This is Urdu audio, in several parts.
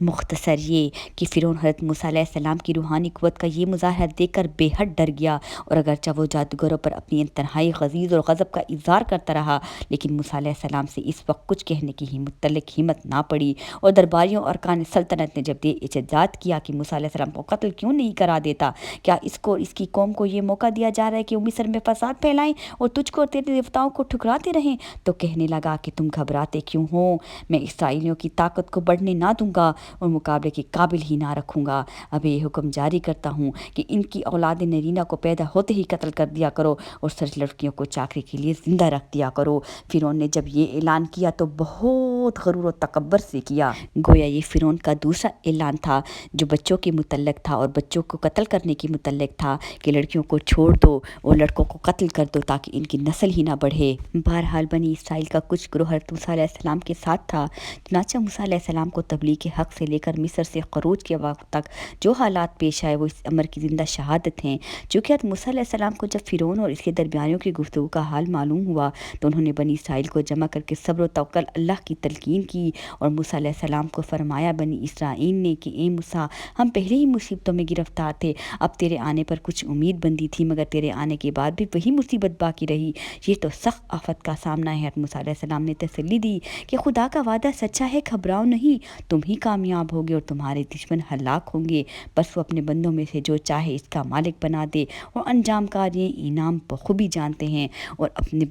مختصر یہ کہ فرعون حضرت موسیٰ علیہ السلام کی روحانی قوت کا یہ مظاہرہ دیکھ کر بے حد ڈر گیا، اور اگرچہ وہ جادوگروں پر اپنی انتہائی غلیظ اور غضب کا اظہار کرتا رہا، لیکن موسیٰ علیہ السلام سے اس وقت کچھ کہنے کی متعلق ہمت نہ پڑی، اور درباریوں اور ارکان سلطنت نے جب یہ احتجاج کیا کہ موسیٰ علیہ السلام کو قتل کیوں نہیں کرا دیتا، کیا اس کو اس کی قوم کو یہ موقع دیا جا رہا ہے کہ وہ مصر میں فساد پھیلائیں اور تجھ کو اور تیرے دیوتاؤں کو ٹھکراتے رہیں، تو کہنے لگا کہ تم گھبراتے کیوں ہو، میں اسرائیلیوں کی طاقت کو بڑھنے نہ دوں گا اور مقابلے کے قابل ہی نہ رکھوں گا۔ اب یہ حکم جاری کرتا ہوں کہ ان کی اولاد نرینہ کو پیدا ہوتے ہی قتل کر دیا کرو اور سچ لڑکیوں کو چاکری کے لیے زندہ رکھ دیا کرو۔ فرعون نے جب یہ اعلان کیا تو بہت غرور و تکبر سے کیا، گویا یہ فرعون کا دوسرا اعلان تھا جو بچوں کے متعلق تھا اور بچوں کو قتل کرنے کے متعلق تھا کہ لڑکیوں کو چھوڑ دو اور لڑکوں کو قتل کر دو تاکہ ان کی نسل ہی نہ بڑھے۔ بہرحال بنی اسرائیل کا کچھ گروہ حضرت موسیٰ علیہ السلام کے ساتھ تھا، چنانچہ موسیٰ علیہ السلام کو تبلیغ کے حق سے لے کر مصر سے خروج کے وقت تک جو حالات پیش آئے وہ اس امر کی زندہ شہادت ہیں۔ چونکہ حضرت موسیٰ علیہ السلام کو جب فرعون اور اس کے درباریوں کی گفتگو کا حال معلوم ہوا تو انہوں نے بنی اسرائیل کو جمع کر کے صبر و توکل اللہ کی تلقین کی، اور موسیٰ علیہ السلام کو فرمایا، بنی اسرائیل نے کہ اے موسیٰ، ہم پہلے ہی مصیبتوں میں گرفتار تھے، اب تیرے آنے پر کچھ امید بندی تھی، مگر تیرے آنے کے بعد بھی وہی مصیبت باقی رہی، یہ تو سخت آفت کا سامنا ہے۔ حضرت موسیٰ علیہ السلام نے تسلی دی کہ خدا کا وعدہ سچا ہے، گھبراؤ نہیں، تم ہی کامیاب ہوگے اور تمہارے دشمن ہلاک ہوں گے، بس وہ اپنے بندوں میں سے جو چاہے اس کا مالک بنا دے، اور انجام کار یہ انعام بخوبی جانتے ہیں، اور اپنے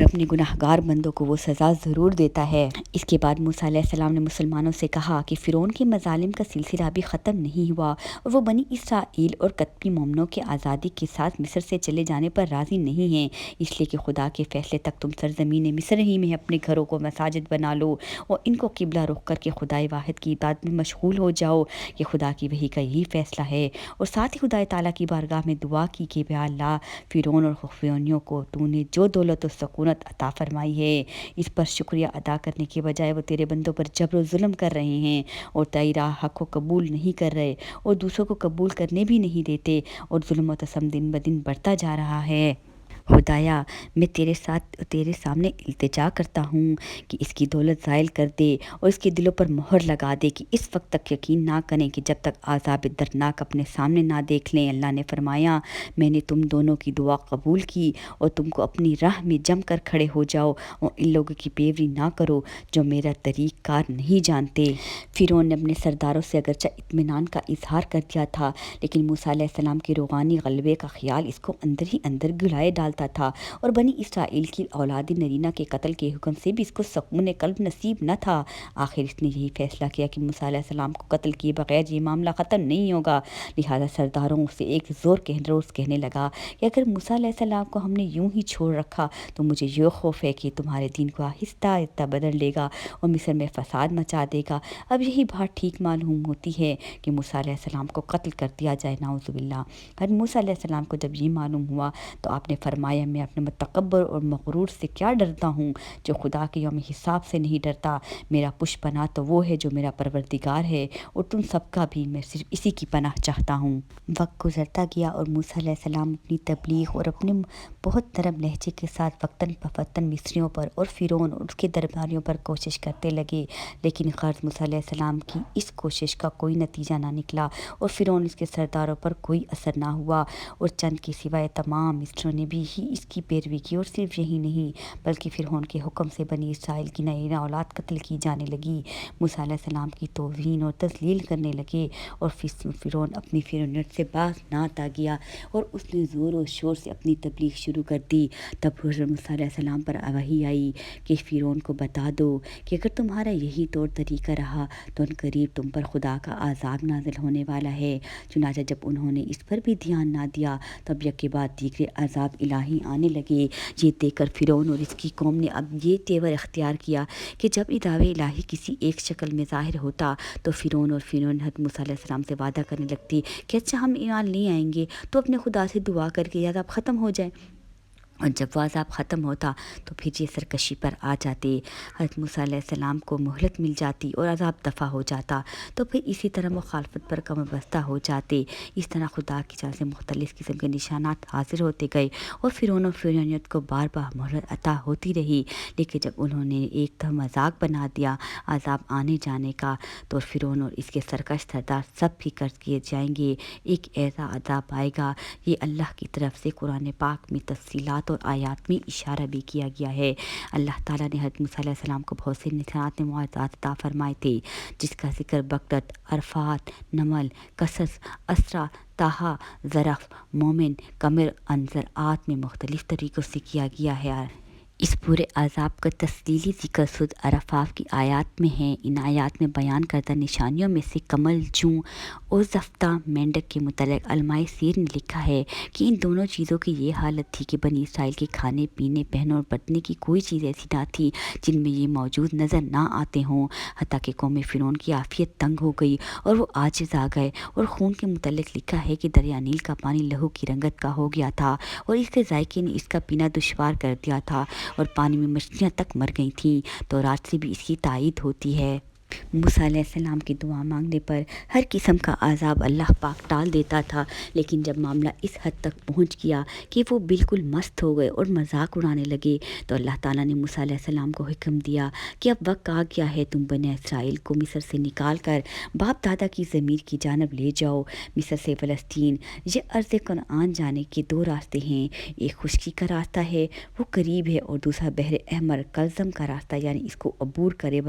اپنے گناہ گار بندوں کو وہ سزا ضرور دیتا ہے۔ اس کے بعد موسیٰ علیہ السلام نے مسلمانوں سے کہا کہ فرعون کے مظالم کا سلسلہ بھی ختم نہیں ہوا، اور وہ بنی اسرائیل اور قطبی مومنوں کے آزادی کے ساتھ مصر سے چلے جانے پر راضی نہیں ہیں، اس لیے کہ خدا کے فیصلے تک تم سرزمین مصر ہی میں اپنے گھروں کو مساجد بنا لو اور ان کو قبلہ رخ کر کے خدائے واحد کی عبادت میں مشغول ہو جاؤ، کہ خدا کی وحی کا یہی فیصلہ ہے۔ اور ساتھ ہی خدا تعالیٰ کی بارگاہ میں دعا کی کہ بے اللہ، فرعون اور خفیونیوں کو تو نے جو دولت و سکونت عطا فرمائی ہے، اس پر شکریہ ادا کرنے کے بجائے وہ تیرے بندوں پر جبر و ظلم کر رہے ہیں اور تیری راہ حق کو قبول نہیں کر رہے اور دوسروں کو قبول کرنے بھی نہیں دیتے، اور ظلم و ستم دن بدن بڑھتا جا رہا ہے۔ خدایا، میں تیرے سامنے التجا کرتا ہوں کہ اس کی دولت زائل کر دے اور اس کے دلوں پر مہر لگا دے کہ اس وقت تک یقین نہ کریں کہ جب تک عذاب دردناک اپنے سامنے نہ دیکھ لیں۔ اللہ نے فرمایا، میں نے تم دونوں کی دعا قبول کی اور تم کو اپنی راہ میں جم کر کھڑے ہو جاؤ اور ان لوگوں کی پیروی نہ کرو جو میرا طریق کار نہیں جانتے۔ فرعون نے اپنے سرداروں سے اگرچہ اطمینان کا اظہار کر دیا تھا، لیکن موسیٰ علیہ السلام کے روحانی غلبے کا خیال اس کو اندر ہی اندر گلائے ڈالتا تھا، اور بنی اسرائیل کی اولاد نرینہ کے قتل کے حکم سے بھی اس کو سکون قلب نصیب نہ تھا۔ آخر اس نے یہی فیصلہ کیا کہ موسیٰ علیہ السلام کو قتل کیے بغیر یہ معاملہ ختم نہیں ہوگا، لہذا سرداروں سے ایک روز کہنے لگا کہ اگر موسیٰ علیہ السلام کو ہم نے یوں ہی چھوڑ رکھا تو مجھے یہ خوف ہے کہ تمہارے دین کو آہستہ آہستہ بدل لے گا اور مصر میں فساد مچا دے گا۔ اب یہی بات ٹھیک معلوم ہوتی ہے کہ موسیٰ علیہ السلام کو قتل کر دیا جائے، نعوذ باللہ۔ حضرت موسیٰ علیہ السلام کو جب یہ معلوم ہوا تو آپ نے فرمایا، میں اپنے متکبر اور مغرور سے کیا ڈرتا ہوں جو خدا کے یوم حساب سے نہیں ڈرتا۔ میرا پشت پناہ تو وہ ہے جو میرا پروردگار ہے، اور تم سب کا بھی میں صرف اسی کی پناہ چاہتا ہوں۔ وقت گزرتا گیا اور موسیٰ علیہ السلام اپنی تبلیغ اور اپنے بہت نرم لہجے کے ساتھ وقتاً فوقتاً مصریوں پر اور فرعون اور اس کے درباریوں پر کوشش کرتے لگے، لیکن غرض موسیٰ علیہ السلام کی اس کوشش کا کوئی نتیجہ نہ نکلا اور فرعون اس کے سرداروں پر کوئی اثر نہ ہوا، اور چند کے سوائے تمام مصریوں نے بھی ہی اس کی پیروی کی، اور صرف یہی نہیں بلکہ فرعون کے حکم سے بنی اسرائیل کی نئی اولاد قتل کی جانے لگی، موسیٰ علیہ السلام کی توہین اور تذلیل کرنے لگے، اور فرعون اپنی فرعونیت سے باز نہ آ گیا اور اس نے زور و شور سے اپنی تبلیغ شروع کر دی۔ تب حضرت موسیٰ علیہ السلام پر وحی آئی کہ فرعون کو بتا دو کہ اگر تمہارا یہی طور طریقہ رہا تو ان قریب تم پر خدا کا عذاب نازل ہونے والا ہے۔ چنانچہ جب انہوں نے اس پر بھی دھیان نہ دیا تب یک کے بعد دیگرے عذاب الہی آنے لگے۔ یہ دیکھ کر فرعون اور اس کی قوم نے اب یہ تیور اختیار کیا کہ جب ادعائے الہی کسی ایک شکل میں ظاہر ہوتا تو فرعون حضرت موسیٰ علیہ السلام سے وعدہ کرنے لگتی کہ اچھا ہم ایمان نہیں آئیں گے تو اپنے خدا سے دعا کر کے عذاب ختم ہو جائے، اور جب وہ عذاب ختم ہوتا تو پھر یہ سرکشی پر آ جاتے، حضرت موسیٰ علیہ السلام کو مہلت مل جاتی اور عذاب دفع ہو جاتا، تو پھر اسی طرح مخالفت پر کمر بستہ ہو جاتے۔ اس طرح خدا کی جانب سے مختلف قسم کے نشانات حاضر ہوتے گئے اور فرعون و فرعونیت کو بار بار مہلت عطا ہوتی رہی، لیکن جب انہوں نے ایک دم مذاق بنا دیا عذاب آنے جانے کا، تو فرعون اور اس کے سرکش سردار سب بھی کر کیے جائیں گے۔ ایک ایسا عذاب آئے گا، یہ اللہ کی طرف سے قرآن پاک میں تفصیلات اور آیات میں اشارہ بھی کیا گیا ہے۔ اللہ تعالیٰ نے حضرت موسیٰ علیہ السلام کو بہت سے نشانات میں معجزات عطا فرمائے تھے، جس کا ذکر بقرۃ، عرفات، نمل، قصص، اسرا، طٰہٰ، زخرف، مومن، قمر، انذرآت میں مختلف طریقوں سے کیا گیا ہے۔ اس پورے عذاب کا تفصیلی ذکر سورۃ اعراف کی آیات میں ہے۔ ان آیات میں بیان کردہ نشانیوں میں سے کمل جوں اور زفتہ مینڈک کے متعلق علماء سیر نے لکھا ہے کہ ان دونوں چیزوں کی یہ حالت تھی کہ بنی اسرائیل کے کھانے پینے، پہننے اور بٹنے کی کوئی چیز ایسی نہ تھی جن میں یہ موجود نظر نہ آتے ہوں، حتیٰ کہ قوم فرعون کی عافیت تنگ ہو گئی اور وہ عاجز آ گئے۔ اور خون کے متعلق لکھا ہے کہ دریا نیل کا پانی لہو کی رنگت کا ہو گیا تھا اور اس کے ذائقے نے اس کا پینا دشوار کر دیا تھا، اور پانی میں مچھلیاں تک مر گئی تھیں۔ تو رات سے بھی اس کی تائید ہوتی ہے۔ موسیٰ علیہ السلام کی دعا مانگنے پر ہر قسم کا عذاب اللہ پاک ٹال دیتا تھا، لیکن جب معاملہ اس حد تک پہنچ گیا کہ وہ بالکل مست ہو گئے اور مذاق اڑانے لگے، تو اللہ تعالیٰ نے موسیٰ علیہ السلام کو حکم دیا کہ اب وقت آ گیا ہے، تم بنی اسرائیل کو مصر سے نکال کر باپ دادا کی زمین کی جانب لے جاؤ۔ مصر سے فلسطین، یہ ارض کنعان جانے کے دو راستے ہیں، ایک خشکی کا راستہ ہے، وہ قریب ہے، اور دوسرا بحر احمر کلزم کا راستہ، یعنی اس کو عبور کرے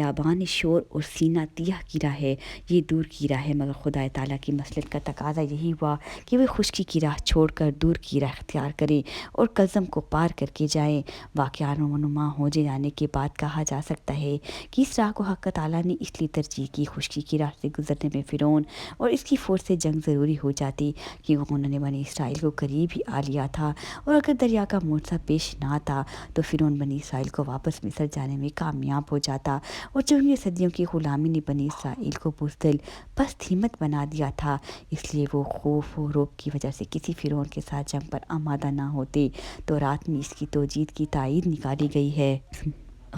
بیابان شور اور سینہ تیہ کی راہ ہے، یہ دور کی راہ ہے۔ مگر خدا تعالیٰ کی مصلحت کا تقاضا یہی ہوا کہ وہ خشکی کی راہ چھوڑ کر دور کی راہ اختیار کریں اور کلزم کو پار کر کے جائیں۔ واقعہ رونما ہو جانے کے بعد کہا جا سکتا ہے کہ اس راہ کو حق تعالیٰ نے اس لیے ترجیح کی، خشکی کی راہ سے گزرنے میں فرعون اور اس کی فوج سے جنگ ضروری ہو جاتی، کیونکہ انہوں نے بنی اسرائیل کو قریب ہی آ لیا تھا، اور اگر دریا کا موجہ پیش نہ آتا تو فرعون بنی اسرائیل کو واپس مصر جانے میں کامیاب ہو جاتا، اور چونکہ صدیوں کی غلامی نے بنی اسرائیل کو بزدل پست ہمت بنا دیا تھا، اس لیے وہ خوف و رعب کی وجہ سے کسی فرعون کے ساتھ جنگ پر آمادہ نہ ہوتے۔ تو رات میں اس کی توجید کی تائید نکالی گئی ہے۔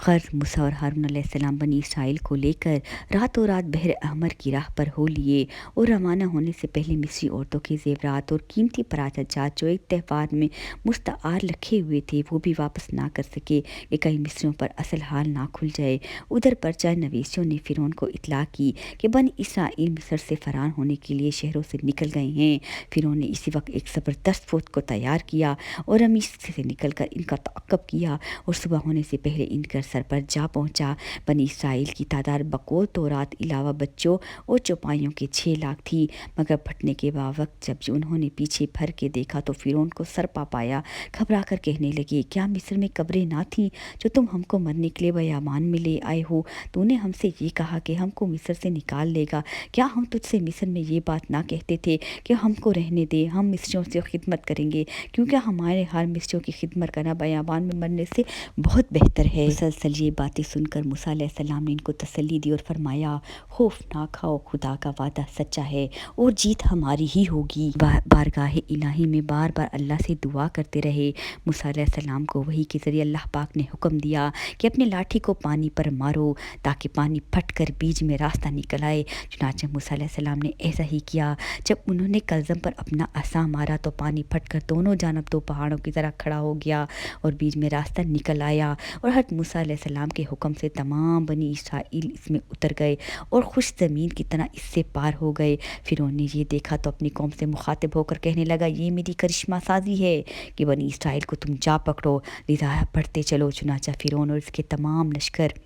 غرض موسیٰ اور ہارون علیہ السلام بنی اسرائیل کو لے کر راتوں رات بحر احمر کی راہ پر ہو لیے، اور روانہ ہونے سے پہلے مصری عورتوں کے زیورات اور قیمتی پراٹھہ جات جو ایک تحفظ میں مستعار رکھے ہوئے تھے وہ بھی واپس نہ کر سکے کہ کہیں مصریوں پر اصل حال نہ کھل جائے۔ ادھر پرچہ نویسیوں نے فرعون کو اطلاع کی کہ بنی اسرائیل مصر سے فرار ہونے کے لیے شہروں سے نکل گئے ہیں۔ فرعون نے اسی وقت ایک زبردست فوج کو تیار کیا اور رمیس سے نکل کر ان کا تعاقب کیا، اور صبح ہونے سے پہلے ان کے سر پر جا پہنچا۔ بنی اسرائیل کی تعداد بقول تورات علاوہ بچوں اور چوپایوں کے 6 لاکھ تھی، مگر پھٹنے کے وقت جب انہوں نے پیچھے پھر کے دیکھا تو فرعون کو سر پایا، گھبرا کر کہنے لگے، کیا مصر میں قبریں نہ تھیں جو تم ہم کو مرنے کے لیے بیابان میں لے آئے ہو؟ تو نے ہم سے یہ کہا کہ ہم کو مصر سے نکال لے گا، کیا ہم تجھ سے مصر میں یہ بات نہ کہتے تھے کہ ہم کو رہنے دے، ہم مصریوں سے خدمت کریں گے، کیونکہ ہمارے حال مصریوں کی خدمت کرنا بیابان میں مرنے سے بہت بہتر ہے۔ مسلسل یہ باتیں سن کر موسیٰ علیہ السلام نے ان کو تسلی دی اور فرمایا، خوف نہ کھاؤ، خدا کا وعدہ سچا ہے اور جیت ہماری ہی ہوگی۔ بارگاہ الہی میں بار بار اللہ سے دعا کرتے رہے۔ موسیٰ علیہ السلام کو وحی کے ذریعے اللہ پاک نے حکم دیا کہ اپنے لاٹھی کو پانی پر مارو تاکہ پانی پھٹ کر بیچ میں راستہ نکل آئے۔ چنانچہ موسیٰ علیہ السلام نے ایسا ہی کیا۔ جب انہوں نے کلزم پر اپنا عصا مارا تو پانی پھٹ کر دونوں جانب 2 پہاڑوں کی طرح کھڑا ہو گیا اور بیچ میں راستہ نکل آیا، اور حضرت موسیٰ علیہ السلام کے حکم سے تمام بنی اسرائیل اس میں اتر گئے اور خوش زمین کی طرح اس سے پار ہو گئے۔ فرعون نے یہ دیکھا تو اپنی قوم سے مخاطب ہو کر کہنے لگا، یہ میری کرشمہ سازی ہے کہ بنی اسرائیل کو تم جا پکڑو، لذا بڑھتے چلو۔ چنانچہ فرعون اور اس کے تمام لشکر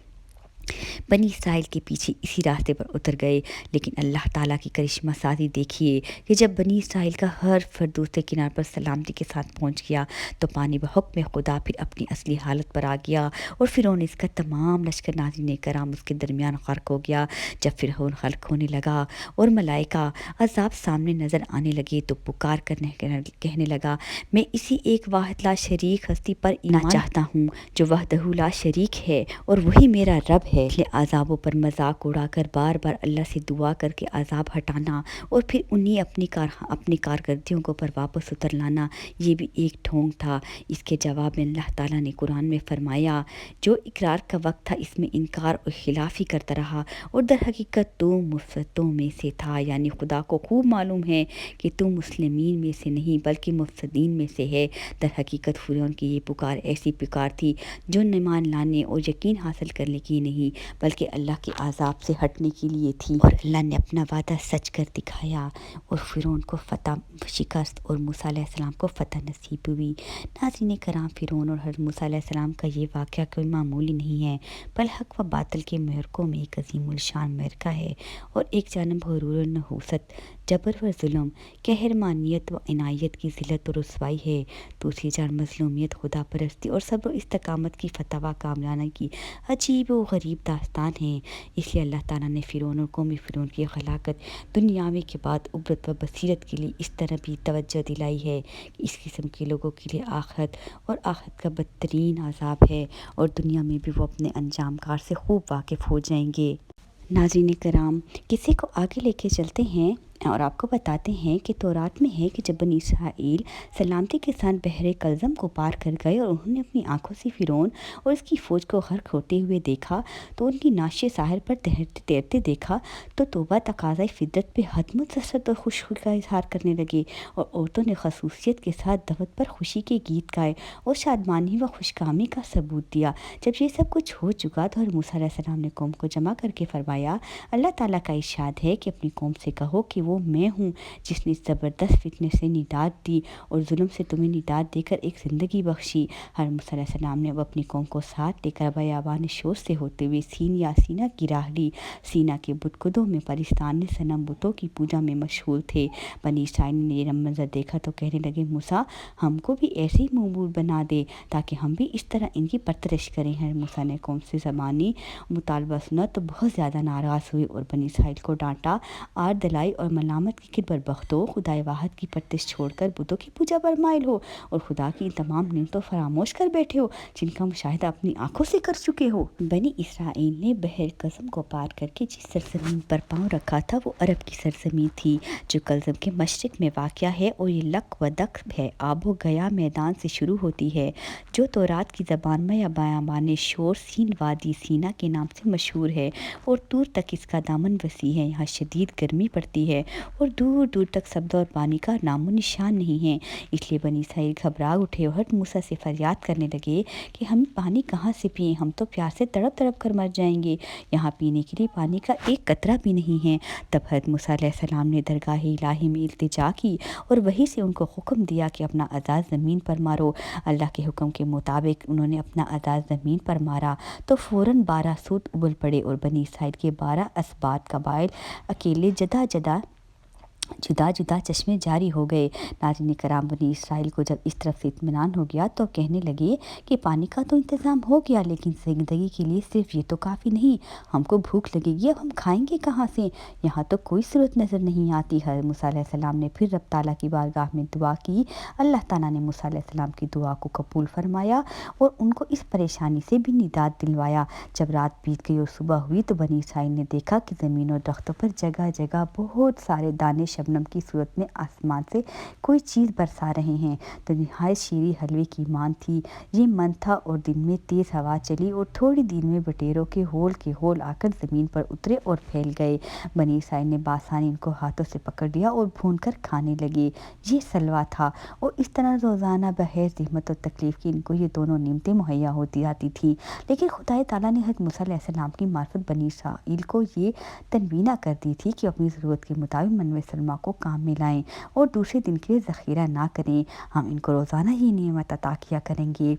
بنی اسرائیل کے پیچھے اسی راستے پر اتر گئے، لیکن اللہ تعالیٰ کی کرشمہ سازی دیکھیے کہ جب بنی اسرائیل کا ہر فرد دوسرے کنارے پر سلامتی کے ساتھ پہنچ گیا تو پانی بحکم خدا پھر اپنی اصلی حالت پر آ گیا، اور فرعون اس کا تمام لشکر ناظرین کرام اس کے درمیان غرق ہو گیا۔ جب فرعون غرق ہونے لگا اور ملائکہ عذاب سامنے نظر آنے لگے تو پکار کر کہنے لگا، میں اسی ایک واحد لا شریک ہستی پر ایمان چاہتا ہوں جو وحدہ لا شریک ہے، اور وہی میرا رب ہے۔ ہے، اس لیے عذابوں پر مذاق اڑا کر بار بار اللہ سے دعا کر کے عذاب ہٹانا اور پھر انہیں اپنی کارکردگیوں کو پر واپس اتر لانا، یہ بھی ایک ڈھونگ تھا۔ اس کے جواب میں اللہ تعالیٰ نے قرآن میں فرمایا، جو اقرار کا وقت تھا اس میں انکار اور خلاف ہی کرتا رہا اور در حقیقت تو مفسدوں میں سے تھا، یعنی خدا کو خوب معلوم ہے کہ تو مسلمین میں سے نہیں بلکہ مفسدین میں سے ہے۔ در حقیقت فرعون کی یہ پکار ایسی پکار تھی جو ایمان لانے اور یقین حاصل کرنے کی نہیں بلکہ اللہ کے عذاب سے ہٹنے کے لیے تھی، اور اللہ نے اپنا وعدہ سچ کر دکھایا اور فرعون کو فتح شکست اور موسیٰ علیہ السلام کو فتح نصیب ہوئی۔ ناظرین کرام، فرعون اور حضرت موسیٰ علیہ السلام کا یہ واقعہ کوئی معمولی نہیں ہے، بل حق و باطل کے معرکوں میں ایک عظیم الشان معرکہ ہے، اور ایک جانب غرور و نحوست، جبر و ظلم، قہرمانیت و عنایت کی ذلت و رسوائی ہے، دوسری جانب مظلومیت، خدا پرستی اور صبر و استقامت کی فتح و کامرانہ کی عجیب و غریب داستان ہے۔ اس لیے اللہ تعالیٰ نے فرعون اور قوم فرعون کی ہلاکت دنیاوی کے بعد عبرت و بصیرت کے لیے اس طرح بھی توجہ دلائی ہے کہ اس قسم کے لوگوں کے لیے آخرت اور آخرت کا بدترین عذاب ہے، اور دنیا میں بھی وہ اپنے انجام کار سے خوب واقف ہو جائیں گے۔ ناظرین کرام، کسی کو آگے لے کے چلتے ہیں اور آپ کو بتاتے ہیں کہ تورات میں ہے کہ جب بنی اسرائیل سلامتی کے ساتھ بحر کلزم کو پار کر گئے اور انہوں نے اپنی آنکھوں سے فرعون اور اس کی فوج کو غرق ہوتے ہوئے دیکھا تو ان کی ناشے ساحل پر تیرتے دیکھا تو توبہ تقاضۂ فطرت پہ حد مسرت اور خوشی کا اظہار کرنے لگے، اور عورتوں نے خصوصیت کے ساتھ دعوت پر خوشی کے گیت گائے اور شادمانی و خوشکامی کا ثبوت دیا۔ جب یہ سب کچھ ہو چکا تو حضرت موسیٰ علیہ السلام نے قوم کو جمع کر کے فرمایا، اللہ تعالیٰ کا ارشاد ہے کہ اپنی قوم سے کہو کہ وہ میں ہوں جس نے زبردست فتنے سے نجات دی اور ظلم سے تمہیں نجات دے کر ایک زندگی بخشی۔ حضرت موسیٰ علیہ السلام نے اپنی قوم کو ساتھ لے کر بیابان شور سے ہوتے ہوئے سینا کی راہ لی۔ سینا کے بتکدوں میں پرستان صنم بتوں کی پوجا میں مشہور تھے۔ بنی اسرائیل نے یہ منظر دیکھا تو کہنے لگے، موسیٰ ہم کو بھی ایسے ہی معبود بنا دے تاکہ ہم بھی اس طرح ان کی پرستش کریں۔ حضرت موسیٰ نے قوم سے زبانی مطالبہ سنا تو بہت زیادہ ناراض ہوئے اور بنی اسرائیل کو ڈانٹا، آر دلائی اور ملامت کی کہ بربختو، خدائے واحد کی پرستش چھوڑ کر بتوں کی پوجا پر مائل ہو اور خدا کی ان تمام نعمتوں فراموش کر بیٹھے ہو جن کا مشاہدہ اپنی آنکھوں سے کر چکے ہو۔ بنی اسرائیل نے بحر کلزم کو پار کر کے جس سرزمین پر پاؤں رکھا تھا وہ عرب کی سرزمین تھی جو کلزم کے مشرق میں واقع ہے، اور یہ لق و دق ہے، آب و گیا میدان سے شروع ہوتی ہے جو تورات کی زبان میں یا بیابان شور سین وادی سینا کے نام سے مشہور ہے، اور دور تک اس کا دامن وسیع ہے۔ یہاں شدید گرمی پڑتی ہے اور دور دور تک سبزہ اور پانی کا نام و نشان نہیں ہے، اس لیے بنی اسرائیل گھبرا اٹھے اور حضرت موسیٰ سے فریاد کرنے لگے کہ ہم پانی کہاں سے پئیں، ہم تو پیاس سے تڑپ تڑپ کر مر جائیں گے، یہاں پینے کے لیے پانی کا ایک قطرہ بھی نہیں ہے۔ تب حضرت موسیٰ علیہ السلام نے درگاہ الہی میں التجا کی اور وہیں سے ان کو حکم دیا کہ اپنا عزاز زمین پر مارو۔ اللہ کے حکم کے مطابق انہوں نے اپنا عزاز زمین پر مارا تو فوراً 12 سوت ابل پڑے اور بنی اسرائیل کے 12 اسباط قبائل اکیلے جدا جدا چشمے جاری ہو گئے۔ ناظرین کرام، بنی اسرائیل کو جب اس طرف سے اطمینان ہو گیا تو کہنے لگے کہ پانی کا تو انتظام ہو گیا لیکن زندگی کے لیے صرف یہ تو کافی نہیں، ہم کو بھوک لگے گی، اب ہم کھائیں گے کہاں سے؟ یہاں تو کوئی صورت نظر نہیں آتی۔ حضرت موسیٰ علیہ السلام نے پھر رب تعالیٰ کی بارگاہ میں دعا کی، اللہ تعالیٰ نے موسیٰ علیہ السلام کی دعا کو قبول فرمایا اور ان کو اس پریشانی سے بھی نجات دلوایا۔ جب رات بیت گئی اور صبح ہوئی تو بنی اسرائیل نے دیکھا کہ زمین اور درختوں پر جگہ جگہ بہت سارے دانے شبنم کی صورت میں آسمان سے کوئی چیز برسا رہے ہیں، تو نہایت شیریں حلوے کی مان تھی۔ یہ من تھا اور دن میں تیز ہوا چلی اور تھوڑی دیر میں بٹیروں کے ہول آ کر زمین پر اترے اور پھیل گئے۔ بنی اسرائیل نے بآسانی ان کو ہاتھوں سے پکڑ لیا اور بھون کر کھانے لگے۔ یہ سلوا تھا، اور اس طرح روزانہ بغیر زحمت و تکلیف کے ان کو یہ دونوں نعمتیں مہیا ہوتی آتی تھیں۔ لیکن خدائے تعالیٰ نے حضرت موسیٰ علیہ السلام کی معرفت بنی اسرائیل کو یہ تنبیہ کر دی تھی کہ اپنی ضرورت کے مطابق منوع سلما کو کام میں لائیں اور دوسرے دن کے لیے ذخیرہ نہ کریں، ہم ان کو روزانہ یہ نعمت عطا کیا کریں گے۔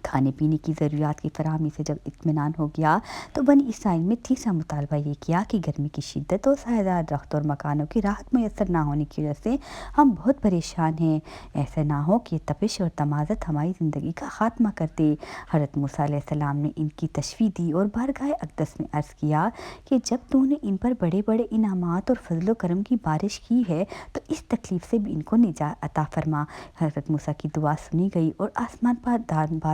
کھانے پینے کی ضروریات کی فراہمی سے جب اطمینان ہو گیا تو بنی اسرائیل میں تیسرا مطالبہ یہ کیا کہ گرمی کی شدت اور سایہ دار درختوں اور مکانوں کی راحت میسر نہ ہونے کی وجہ سے ہم بہت پریشان ہیں، ایسا نہ ہو کہ تپش اور تمازت ہماری زندگی کا خاتمہ کر دے۔ حضرت موسیٰ علیہ السلام نے ان کی تشفیع دی اور بارگاہ اقدس میں عرض کیا کہ جب تو نے ان پر بڑے بڑے انعامات اور فضل و کرم کی بارش کی ہے تو اس تکلیف سے بھی ان کو نجات عطا فرما۔ حضرت موسیٰ کی دعا سنی گئی اور آسمان پر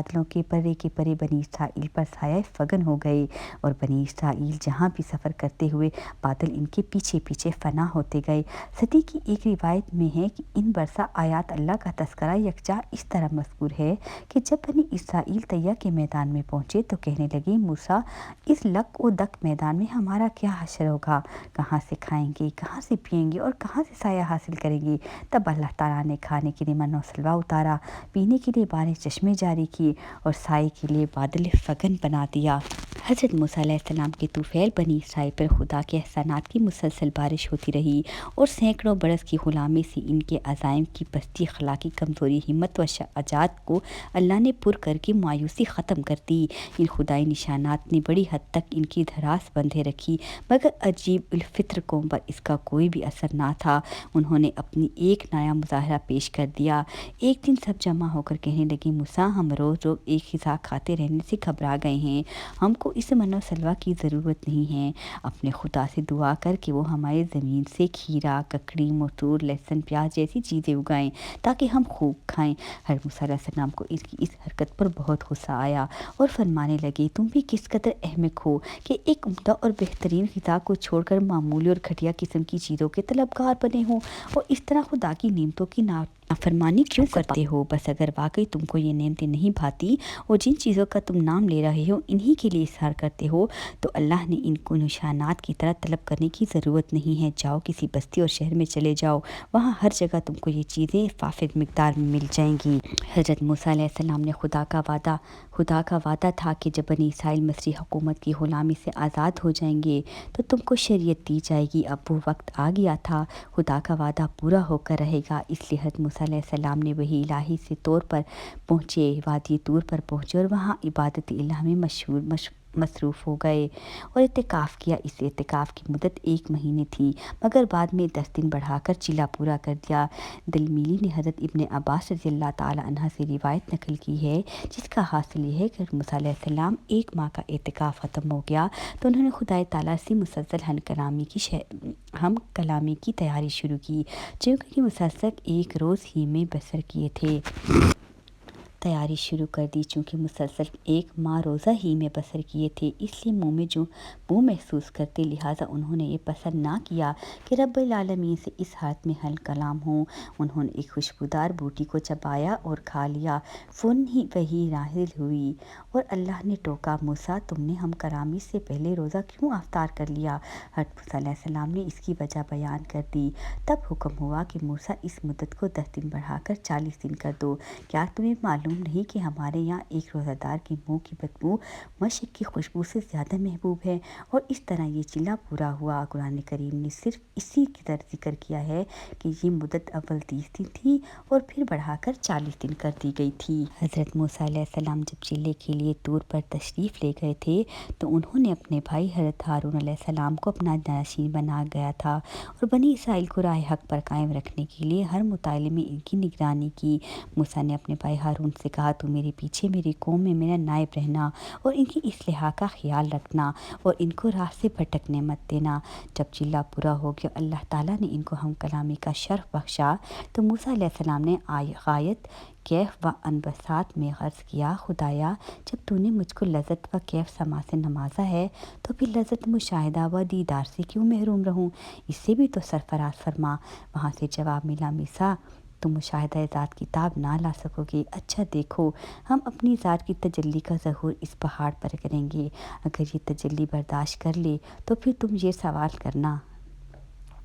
بادلوں کے پرے بنی اسرائیل پر سایہ فگن ہو گئے، اور بنی اسرائیل جہاں بھی سفر کرتے ہوئے بادل ان کے پیچھے پیچھے فنا ہوتے گئے۔ صدی کی ایک روایت میں ہے کہ ان برسا آیات اللہ کا تذکرہ یکجا اس طرح مذکور ہے کہ جب بنی اسرائیل طیہ کے میدان میں پہنچے تو کہنے لگے، موسیٰ، اس لک و دک میدان میں ہمارا کیا حشر ہوگا؟ کہاں سے کھائیں گے، کہاں سے پئیں گے اور کہاں سے سایہ حاصل کریں گے؟ تب اللہ تعالیٰ نے کھانے کے لیے من و سلوہ اتارا، پینے کے لیے 12 چشمے جاری کیے اور سائے کے لیے بادل فگن بنا دیا۔ حضرت موسیٰ علیہ السلام کے طفیل بنی اسرائیل پر خدا کے احسانات کی مسلسل بارش ہوتی رہی، اور سینکڑوں برس کی غلامی سے ان کے عزائم کی پستی، اخلاقی کمزوری، ہمت و شجاعت کو اللہ نے پر کر کے مایوسی ختم کر دی۔ ان خدائی نشانات نے بڑی حد تک ان کی دھراس بندھے رکھی، مگر عجیب الفطر قوم پر اس کا کوئی بھی اثر نہ تھا۔ انہوں نے اپنی ایک نیا مظاہرہ پیش کر دیا۔ ایک دن سب جمع ہو کر کہنے لگے، موسیٰ، ہم روز ایک غذا کھاتے رہنے سے گھبرا گئے ہیں، ہم کو اس من و سلوہ کی ضرورت نہیں ہے۔ اپنے خدا سے دعا کر کہ وہ ہماری زمین سے کھیرا، ککڑی، مسور، لہسن، پیاز جیسی چیزیں اگائیں تاکہ ہم خوب کھائیں۔ حضرت موسیٰ علیہ السلام کو ان کی اس حرکت پر بہت غصہ آیا اور فرمانے لگے، تم بھی کس قدر احمق ہو کہ ایک عمدہ اور بہترین غذا کو چھوڑ کر معمولی اور گھٹیا قسم کی چیزوں کے طلبگار بنے ہو، اور اس طرح خدا کی نعمتوں کی نافرمانی کیوں کرتے ہو؟ بس اگر واقعی تم کو یہ نعمتیں نہیں بھاتی اور جن چیزوں کا تم نام لے رہے ہو انہی کے لیے اصرار کرتے ہو تو اللہ نے ان کو نشانات کی طرح طلب کرنے کی ضرورت نہیں ہے۔ جاؤ کسی بستی اور شہر میں چلے جاؤ، وہاں ہر جگہ تم کو یہ چیزیں فافر مقدار میں مل جائیں گی۔ حضرت موسیٰ علیہ السلام نے خدا کا وعدہ تھا کہ جب بنی اسرائیل مصری حکومت کی غلامی سے آزاد ہو جائیں گے تو تم کو شریعت دی جائے گی۔ اب وہ وقت آ گیا تھا، خدا کا وعدہ پورا ہو کر رہے گا۔ اس لیے حضرت موسیٰ علیہ السلام نے وحی الہی سے طور پر پہنچے، وادی طور پر پہنچے اور وہاں عبادت الہ میں مصروف ہو گئے اور اعتکاف کیا۔ اس اعتکاف کی مدت 1 مہینے تھی، مگر بعد میں 10 دن بڑھا کر چلا پورا کر دیا۔ دلمیلی نے حضرت ابن عباس رضی اللہ تعالی عنہ سے روایت نقل کی ہے، جس کا حاصل یہ ہے کہ موسیٰ علیہ السلام 1 ماہ کا اعتکاف ختم ہو گیا تو انہوں نے خدا تعالیٰ سے مسلسل ہم کلامی کی تیاری شروع کی، چونکہ مسلسل 1 روز ہی میں بسر کیے تھے۔ تیاری شروع کر دی چونکہ مسلسل 1 ماہ روزہ ہی میں بسر کیے تھے، اس لیے منہ میں جو بو محسوس کرتے، لہٰذا انہوں نے یہ پسند نہ کیا کہ رب العالمین سے اس حالت میں ہم کلام ہوں۔ انہوں نے ایک خوشبودار بوٹی کو چبایا اور کھا لیا، فوراً ہی وحی نازل ہوئی اور اللہ نے ٹوکا، موسیٰ، تم نے ہم کلامی سے پہلے روزہ کیوں افطار کر لیا؟ حضرت موسیٰ علیہ السلام نے اس کی وجہ بیان کر دی۔ تب حکم ہوا کہ موسیٰ، اس مدت کو 10 دن بڑھا کر 40 دن کر دو۔ کیا تمہیں معلوم نہیں کہ ہمارے یہاں ایک روزہ دار کے منہ کی بدبو مشک کی خوشبو سے زیادہ محبوب ہے؟ اور اس طرح یہ چلا پورا ہوا۔ قرآن کریم نے صرف اسی قدر ذکر کیا ہے کہ یہ مدت اول 30 دن تھی اور پھر بڑھا کر 40 دن کر دی گئی تھی۔ حضرت موسیٰ علیہ السلام جب چلے کے لیے طور پر تشریف لے گئے تھے تو انہوں نے اپنے بھائی حضرت ہارون علیہ السلام کو اپنا جانشین بنا گیا تھا اور بنی اسرائیل کو راہ حق پر قائم رکھنے کے لیے ہر مطالعے میں ان کی نگرانی کی۔ موسیٰ نے اپنے بھائی ہارون سے کہا، تو میرے پیچھے میری قوم میں میرا نائب رہنا اور ان کی اصلاح کا خیال رکھنا اور ان کو راہ سے بھٹکنے مت دینا۔ جب چلا پورا ہو گیا، اللہ تعالیٰ نے ان کو ہم کلامی کا شرف بخشا تو موسیٰ علیہ السلام نے غایت کیف و انبساط میں عرض کیا، خدایا، جب تو نے مجھ کو لذت و کیف سما سے نوازا ہے تو پھر لذت مشاہدہ و دیدار سے کیوں محروم رہوں؟ اس سے بھی تو سرفراز فرما۔ وہاں سے جواب ملا، موسیٰ، تم مشاہدہ ذات کی تاب نہ لا سکو گے۔ اچھا دیکھو، ہم اپنی ذات کی تجلی کا ظہور اس پہاڑ پر کریں گے، اگر یہ تجلی برداشت کر لے تو پھر تم یہ سوال کرنا۔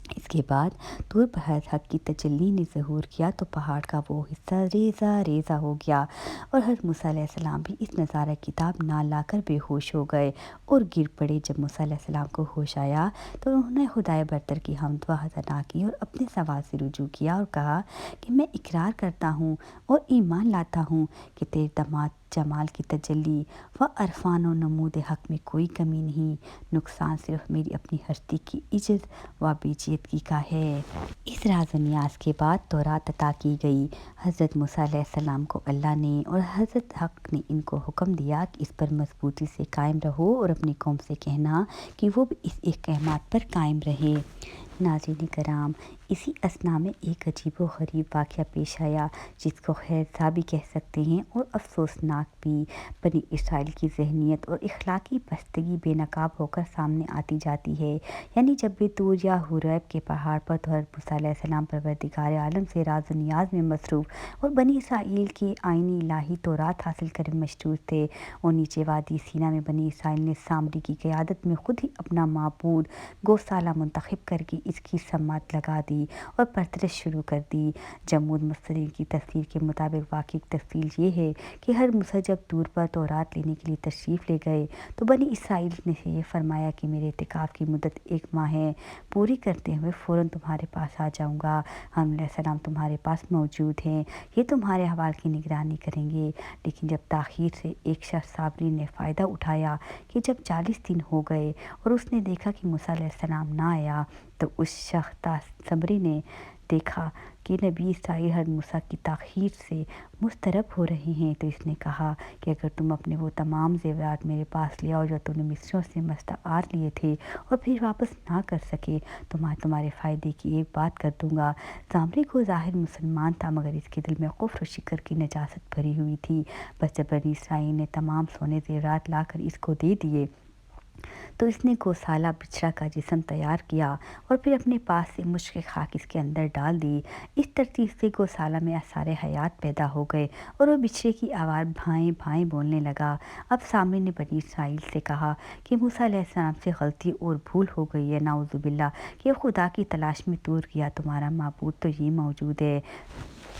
اس کے بعد طور پر حق کی تجلی نے ظہور کیا تو پہاڑ کا وہ حصہ ریزہ ریزہ ہو گیا اور حضرت موسیٰ علیہ السلام بھی اس نظارہ کی تاب نہ لا کر بے ہوش ہو گئے اور گر پڑے۔ جب موسیٰ علیہ السلام کو ہوش آیا تو انہوں نے خدائے برتر کی حمد و ثنا کی اور اپنے سوال سے رجوع کیا اور کہا کہ میں اقرار کرتا ہوں اور ایمان لاتا ہوں کہ تیرے داماد جمال کی تجلی و عرفان و نمود حق میں کوئی کمی نہیں، نقصان صرف میری اپنی ہستی کی عجز و بیجیتگی کا ہے۔ اس راز و نیاز کے بعد تورات عطا کی گئی۔ حضرت موسیٰ علیہ السلام کو اللہ نے اور حضرت حق نے ان کو حکم دیا کہ اس پر مضبوطی سے قائم رہو اور اپنی قوم سے کہنا کہ وہ بھی اس احکامات پر قائم رہے۔ ناظرین کرام، اسی اثنا میں ایک عجیب و غریب واقعہ پیش آیا جس کو خیرزا بھی کہہ سکتے ہیں اور افسوسناک بھی۔ بنی اسرائیل کی ذہنیت اور اخلاقی پستگی بے نقاب ہو کر سامنے آتی جاتی ہے۔ یعنی جب بھی طور یا حریب کے پہاڑ پر تو حضرت موسیٰ علیہ السلام پروردگار عالم سے راز و نیاز میں مصروف اور بنی اسرائیل کی آئینی الہی تورات حاصل کرنے مشغول تھے، اور نیچے وادی سینا میں بنی اسرائیل نے سامری کی قیادت میں خود ہی اپنا معبود گوسالہ منتخب کر کے اس کی سمت لگا دی اور پرورش شروع کر دی۔ جمود مفسرین کی تفسیر کے مطابق واقعی تفصیل یہ ہے کہ حضرت موسیٰ جب طور پر تورات لینے کے لیے تشریف لے گئے تو بنی اسرائیل نے یہ فرمایا کہ میرے اعتکاف کی مدت 1 ماہ ہے، پوری کرتے ہوئے فوراً تمہارے پاس آ جاؤں گا۔ ہم علیہ السلام تمہارے پاس موجود ہیں، یہ تمہارے احوال کی نگرانی کریں گے۔ لیکن جب تاخیر سے ایک شخص صابری نے فائدہ اٹھایا کہ جب 40 دن ہو گئے اور اس نے دیکھا کہ موسیٰ علیہ السلام نہ آیا، تو اس شخص صبری نے دیکھا کہ نبی اسرائیل حضرت موسیٰ کی تاخیر سے مضطرب ہو رہے ہیں، تو اس نے کہا کہ اگر تم اپنے وہ تمام زیورات میرے پاس لے آؤ جو تم نے مصریوں سے مستعار لیے تھے اور پھر واپس نہ کر سکے تو میں تمہارے فائدے کی ایک بات کر دوں گا۔ سامری کو ظاہر مسلمان تھا، مگر اس کے دل میں کفر و شکر کی نجاست بھری ہوئی تھی۔ بس جب بنی اسرائیل نے تمام سونے زیورات لا کر اس کو دے دیے تو اس نے گوسالہ بچھڑا کا جسم تیار کیا اور پھر اپنے پاس سے مشق خاک اس کے اندر ڈال دی۔ اس ترتیب سے گوسالہ میں آثار حیات پیدا ہو گئے اور وہ بچھڑے کی آواز بھائیں بھائیں بولنے لگا۔ اب سامری نے بنی اسرائیل سے کہا کہ موسیٰ علیہ السلام سے غلطی اور بھول ہو گئی ہے، نعوذ باللہ، کہ خدا کی تلاش میں طور گیا، تمہارا معبود تو یہ موجود ہے۔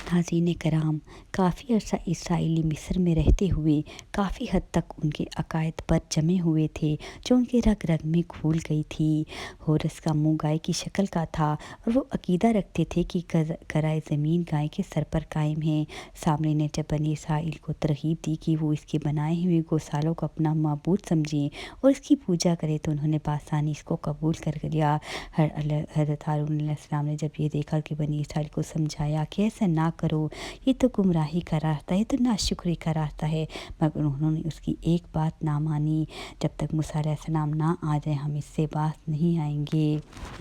ناظرین کرام، کافی عرصہ اسرائیلی مصر میں رہتے ہوئے کافی حد تک ان کے عقائد پر جمے ہوئے تھے جو ان کے رگ رگ میں گھل گئی تھی۔ ہورس کا منہ گائے کی شکل کا تھا اور وہ عقیدہ رکھتے تھے کہ کرۂ زمین گائے کے سر پر قائم ہے۔ سامری نے جب بنی اسرائیل کو ترغیب دی کہ وہ اس کے بنائے ہوئے گوسالوں کو اپنا معبود سمجھیں اور اس کی پوجا کریں تو انہوں نے بآسانی اس کو قبول کر لیا۔ حضرت ہارون علیہ السلام نے جب یہ دیکھا کہ بنی اسرائیل کو سمجھایا کہ ایسا نہ کرو، یہ تو گمراہی کا راستہ ہے، تو ناشکری کا راستہ ہے، مگر انہوں نے اس کی ایک بات نہ مانی۔ جب تک موسیٰ علیہ السلام نہ آ جائے ہم اس سے باز نہیں آئیں گے۔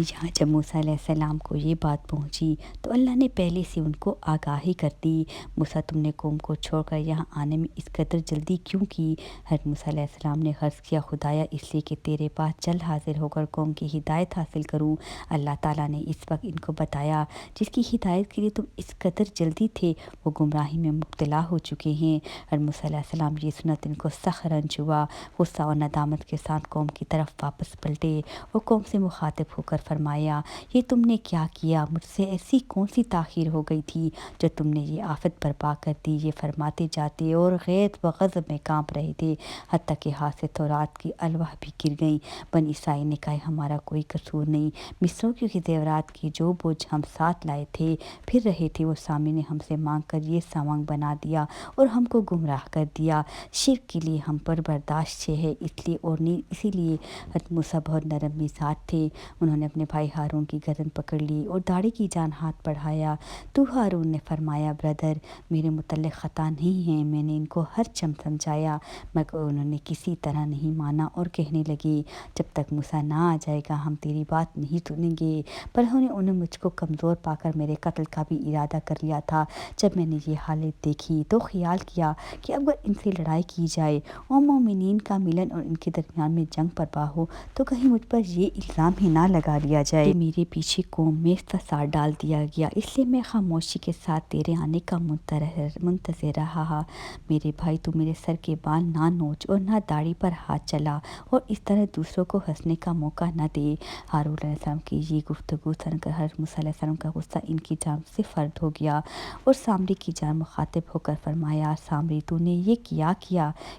یہاں جب موسیٰ علیہ السلام کو یہ بات پہنچی تو اللہ نے پہلے سے ان کو آگاہی کر دی۔ موسیٰ، تم نے قوم کو چھوڑ کر یہاں آنے میں اس قدر جلدی کیوں کی؟ حضرت موسیٰ علیہ السلام نے عرض کیا، خدایا اس لیے کہ تیرے پاس جلد حاضر ہو کر قوم کی ہدایت حاصل کروں۔ اللہ تعالیٰ نے اس وقت ان کو بتایا جس کی ہدایت کے لیے تم اس قدر جلدی تھے وہ گمراہی میں مبتلا ہو چکے ہیں۔ حضرت موسیٰ علیہ السلام یہ سنت ان کو سخت رنج ہوا، غصہ اور ندامت کے ساتھ قوم کی طرف واپس پلٹے اور قوم سے مخاطب ہو کر فرمایا، یہ تم نے کیا کیا؟ مجھ سے ایسی کون سی تاخیر ہو گئی تھی جو تم نے یہ آفت برپا کر دی؟ یہ فرماتے جاتے اور غیظ و غضب میں کانپ رہے تھے، حتیٰ کہ ہاتھ سے تورات کی الواح بھی گر گئیں۔ بنی اسرائیل نے کہا، ہمارا کوئی قصور نہیں، مصریوں کے زیورات کی جو بوجھ ہم ساتھ لائے تھے پھر رہے تھے وہ سامری نے ہم سے مانگ کر یہ ساونگ بنا دیا اور ہم کو گمراہ کر دیا۔ شرک کے لیے ہم پر برداشت ہے، اسی لیے حضرت موسیٰ بہت نرم مزاج تھے۔ انہوں نے اپنے بھائی ہارون کی گردن پکڑ لی اور داڑھی کی جان ہاتھ بڑھایا۔ تو ہارون نے فرمایا، برادر، میرے متعلق خطا نہیں ہے، میں نے ان کو ہر چم سمجھایا مگر انہوں نے کسی طرح نہیں مانا اور کہنے لگے، جب تک موسیٰ نہ آ جائے گا ہم تیری بات نہیں سنیں گے۔ پر انہوں نے مجھ کو کمزور پا کر میرے قتل کا بھی ارادہ کر لیا تھا۔ جب میں نے یہ حالت دیکھی تو خیال کیا کہ اگر ان سے لڑائی کی جائے اور مومنین کا ملن اور ان کے درمیان میں جنگ برپا ہو تو کہیں مجھ پر یہ الزام ہی نہ لگا لیا جائے کہ میرے پیچھے قوم میں فساد ڈال دیا گیا۔ اس لیے میں خاموشی کے ساتھ تیرے آنے کا منتظر رہا۔ میرے بھائی، تو میرے سر کے بال نہ نوچ اور نہ داڑھی پر ہاتھ چلا اور اس طرح دوسروں کو ہنسنے کا موقع نہ دے۔ ہارون علیہ السلام کی یہ گفتگو سن کر حضرت موسیٰ علیہ السلام کا غصہ ان کی جانب سے فرد ہو گیا اور سامری کی جانب مخاطب ہو کر فرمایا، سامری، تو نے یہ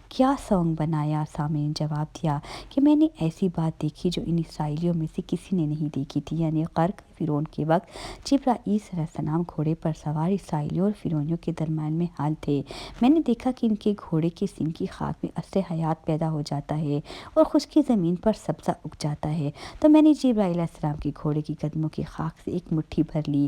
کیا سونگ بنایا؟ سامری نے جواب دیا کہ میں نے ایسی بات دیکھی جو ان اسرائیلیوں میں سے کسی نے نہیں دیکھی تھی، یعنی غرق فرعون کے وقت جبرائیل علیہ السلام گھوڑے پر سوار اسرائیلیوں اور فرعونیوں کے درمیان میں حال تھے۔ میں نے دیکھا کہ ان کے گھوڑے کے سینگ کی خاک میں اثر حیات پیدا ہو جاتا ہے اور خشکی زمین پر سبزہ اگ جاتا ہے، تو میں نے جبرائیل علیہ السلام کے گھوڑے کی قدموں کی خاک سے ایک مٹھی بھر لی